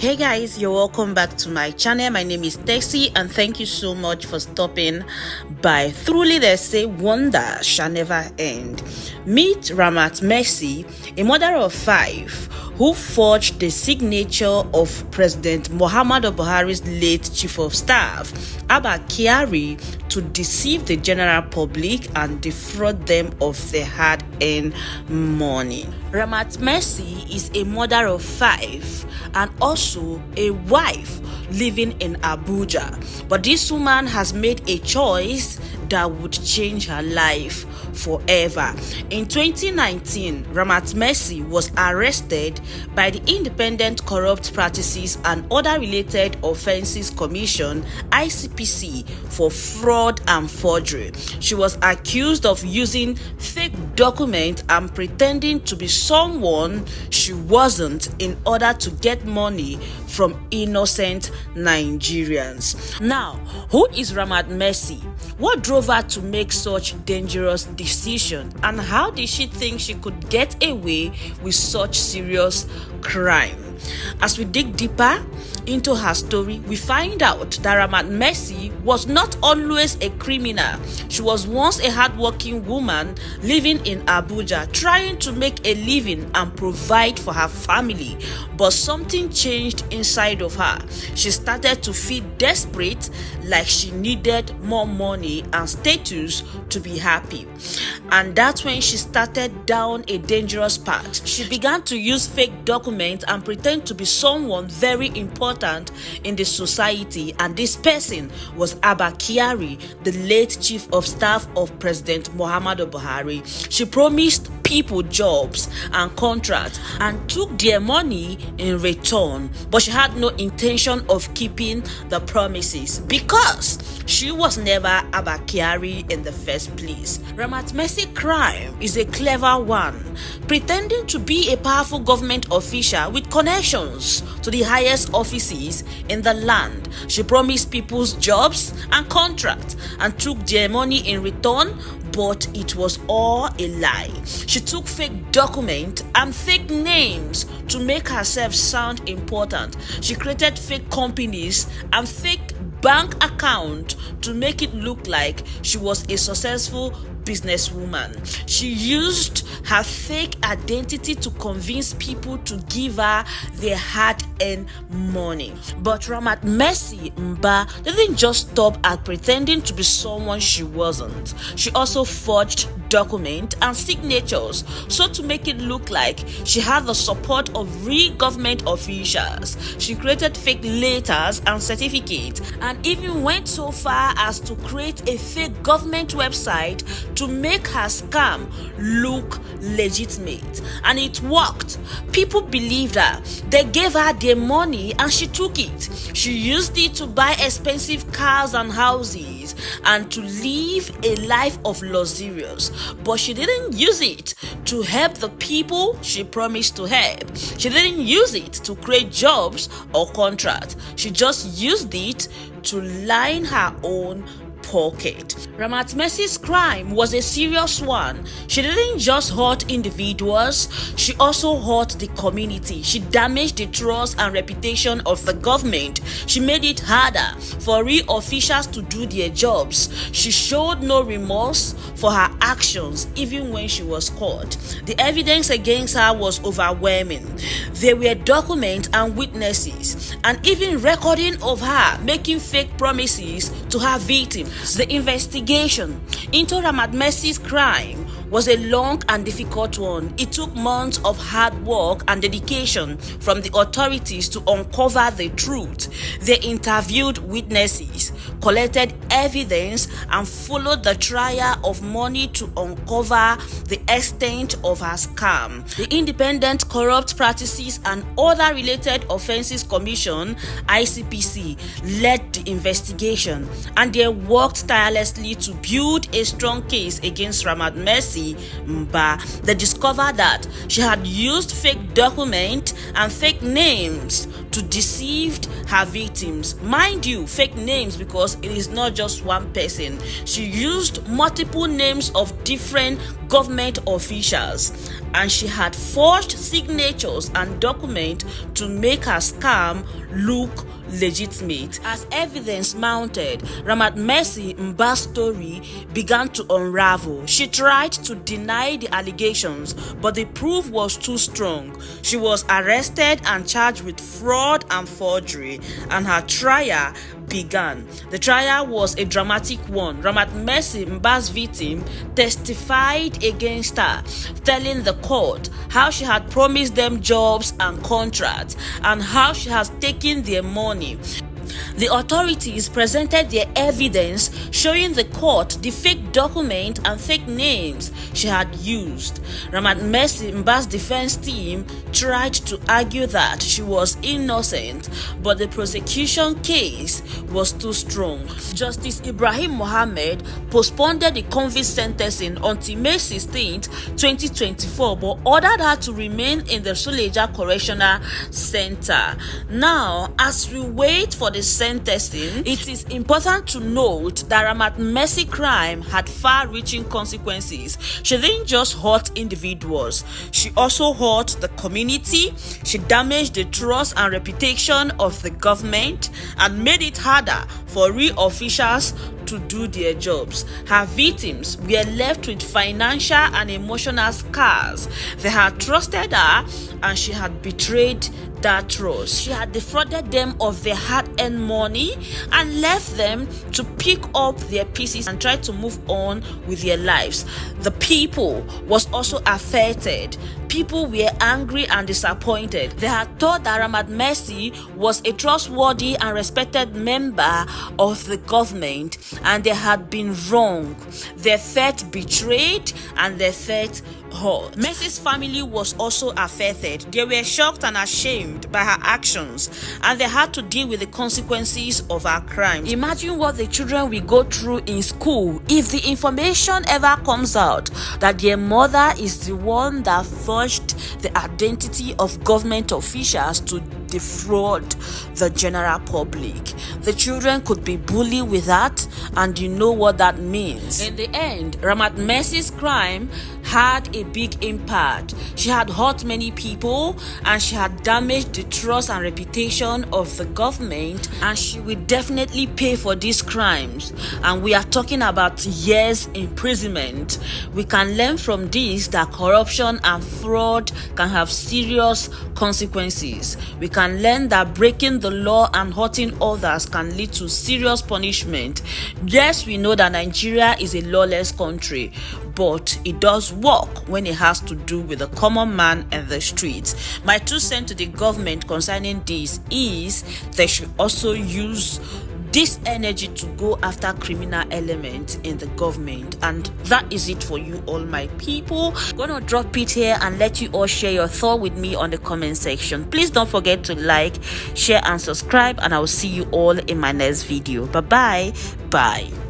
Hey guys, you're welcome back to my channel. My name is Tessie and thank you so much for stopping by. Truly they say wonder shall never end. Meet Ramat Messi, a mother of 5 who forged the signature of President Muhammadu Buhari's late chief of staff, Abba Kyari, to deceive the general public and defraud them of their hard-earned money. Ramat Messi is a mother of 5 and also a wife living in Abuja. But this woman has made a choice that would change her life forever. In 2019, Ramat Messi was arrested by the Independent Corrupt Practices and Other Related Offences Commission (ICPC) for fraud and forgery. She was accused of using fake documents and pretending to be someone she wasn't in order to get money from innocent Nigerians. Now, who is Ramat Messi? What drove her to make such dangerous decision, and how did she think she could get away with such serious crime? As we dig deeper into her story, we find out that Ramat Messi was not always a criminal. She was once a hardworking woman living in Abuja, trying to make a living and provide for her family. But something changed inside of her. She started to feel desperate, like she needed more money and status to be happy. And that's when she started down a dangerous path. She began to use fake documents and pretend to be someone very important in the society, and this person was Abba Kyari, the late chief of staff of President Muhammadu Buhari. She promised people jobs and contracts and took their money in return, but she had no intention of keeping the promises because she was never Abba Kyari in the first place. Ramat Messi crime is a clever one, pretending to be a powerful government official with connections to the highest offices in the land. She promised people's jobs and contracts and took their money in return, but it was all a lie. She took fake documents and fake names to make herself sound important. She created fake companies and fake bank account to make it look like she was a successful businesswoman. She used her fake identity to convince people to give her their hard-earned money. But Ramat Messi didn't just stop at pretending to be someone she wasn't. She also forged documents and signatures so to make it look like she had the support of real government officials. She created fake letters and certificates and even went so far as to create a fake government website to make her scam look legitimate. And it worked. People believed her. They gave her their money and she took it. She used it to buy expensive cars and houses and to live a life of luxurious. But she didn't use it to help the people she promised to help. She didn't use it to create jobs or contracts. She just used it to line her own pocket. Ramat Messi's crime was a serious one. She didn't just hurt individuals, she also hurt the community. She damaged the trust and reputation of the government. She made it harder for real officials to do their jobs. She showed no remorse for her actions even when she was caught. The evidence against her was overwhelming. There were documents and witnesses and even recording of her making fake promises to her victims. The investigation into Ramat Messi's crime was a long and difficult one. It took months of hard work and dedication from the authorities to uncover the truth. They interviewed witnesses, collected evidence, and followed the trial of money to uncover the extent of her scam. The Independent Corrupt Practices and Other Related Offences Commission (ICPC) led the investigation, and they worked tirelessly to build a strong case against Ramat Messi Messi Mba. They discovered that she had used fake documents and fake names to deceive her victims. Mind you, fake names, because it is not just one person. She used multiple names of different government officials, and she had forged signatures and documents to make her scam look legitimate. As evidence mounted, Ramat Messi Mba's story began to unravel. She tried to deny the allegations, but the proof was too strong. She was arrested and charged with fraud and forgery, and her trial began. The trial was a dramatic one. Ramat Messi Mba's victim testified against her, telling the court how she had promised them jobs and contracts and how she has taken their money. The authorities presented their evidence showing the court the fake document and fake names she had used. Ramat Messi Mba's defense team tried to argue that she was innocent, but the prosecution case was too strong. Justice Ibrahim Mohammed postponed the convict sentencing until May 16, 2024, but ordered her to remain in the Suleja Correctional Center. Now, as we wait for the sentencing, it is important to note that Ramat Messi crime had far-reaching consequences. She didn't just hurt individuals, she also hurt the community. She damaged the trust and reputation of the government and made it harder for real officials to do their jobs. Her victims were left with financial and emotional scars. They had trusted her and she had betrayed that trust. She had defrauded them of their hard-earned money and left them to pick up their pieces and try to move on with their lives. The people was also affected. People were angry and disappointed. They had thought that Ramat Messi was a trustworthy and respected member of the government, and they had been wrong. They felt betrayed and they felt hurt. Messi's family was also affected. They were shocked and ashamed by her actions, and they had to deal with the consequences of her crime. Imagine what the children will go through in school if the information ever comes out that their mother is the one that forged the identity of government officials to defraud the general public. The children could be bullied with that, and you know what that means. In the end, Ramat Messi's crime had a big impact. She had hurt many people and she had damaged the trust and reputation of the government, and she will definitely pay for these crimes. And we are talking about years imprisonment. We can learn from this that corruption and fraud can have serious consequences. We can learn that breaking the law and hurting others can lead to serious punishment. Yes, we know that Nigeria is a lawless country, but it does work when it has to do with the common man in the streets. My 2 cents to the government concerning this is they should also use this energy to go after criminal elements in the government. And that is it for you all, my people. I'm gonna drop it here and let you all share your thought with me on the comment section. Please don't forget to like, share and subscribe, and I will see you all in my next video. Bye bye.